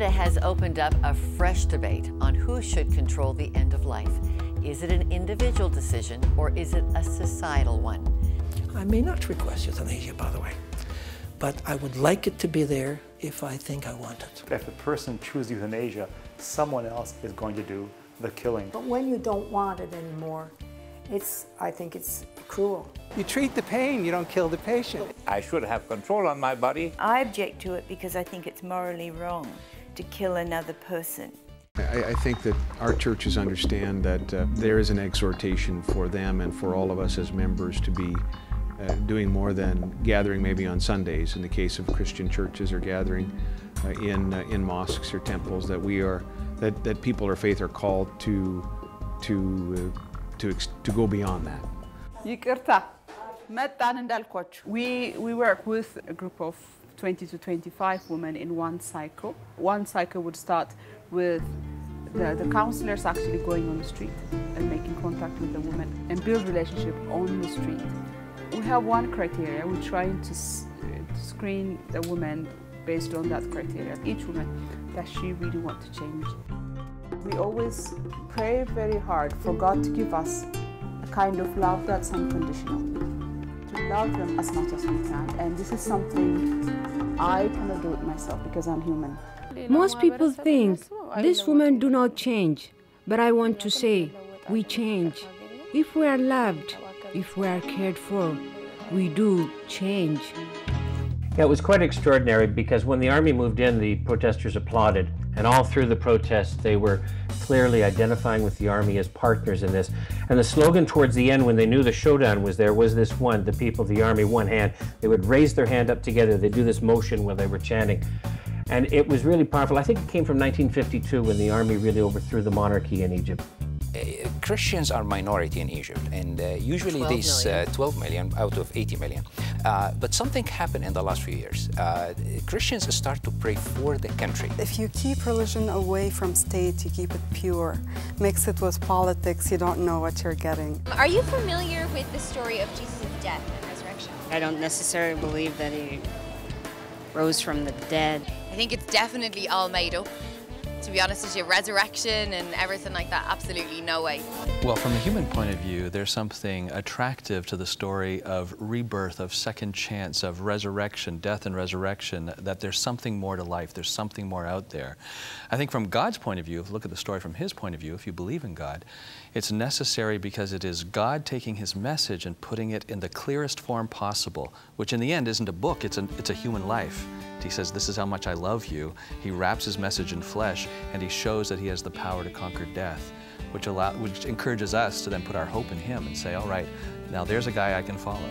Canada has opened up a fresh debate on who should control the end of life. Is it an individual decision or is it a societal one? I may not request euthanasia, by the way, but I would like it to be there if I think I want it. If a person chooses euthanasia, someone else is going to do the killing. But when you don't want it anymore, I think it's cruel. You treat the pain, you don't kill the patient. I should have control on my body. I object to it because I think it's morally wrong to kill another person. I think that our churches understand that there is an exhortation for them and for all of us as members to be doing more than gathering maybe on Sundays in the case of Christian churches, or gathering in mosques or temples, that people of faith are called to go beyond that. We work with a group of 20 to 25 women in one cycle. One cycle would start with the counselors actually going on the street and making contact with the woman and build relationship on the street. We have one criteria. We're trying to screen the woman based on that criteria. Each woman that she really wants to change. We always pray very hard for God to give us a kind of love that's unconditional. To love them as much as we can. And this is something I cannot do it myself because I'm human. Most people think these women do not change, but I want to say we change. If we are loved, if we are cared for, we do change. Yeah, it was quite extraordinary because when the army moved in, the protesters applauded, and all through the protests they were clearly identifying with the army as partners in this. And the slogan towards the end, when they knew the showdown was there, was this one: the people of the army, one hand. They would raise their hand up together, they'd do this motion while they were chanting. And it was really powerful. I think it came from 1952 when the army really overthrew the monarchy in Egypt. Christians are minority in Egypt, and usually these 12 million out of 80 million. But something happened in the last few years. Christians start to pray for the country. If you keep religion away from state, you keep it pure. Mix it with politics, you don't know what you're getting. Are you familiar with the story of Jesus' death and resurrection? I don't necessarily believe that he rose from the dead. I think it's definitely all made up. To be honest with you, resurrection and everything like that, absolutely no way. Well, from a human point of view, there's something attractive to the story of rebirth, of second chance, of resurrection, death and resurrection, that there's something more to life, there's something more out there. I think from God's point of view, if you look at the story from His point of view, if you believe in God, it's necessary because it is God taking His message and putting it in the clearest form possible, which in the end isn't a book, it's a human life. He says, this is how much I love you. He wraps His message in flesh, and He shows that He has the power to conquer death, which encourages us to then put our hope in Him and say, all right, now there's a guy I can follow.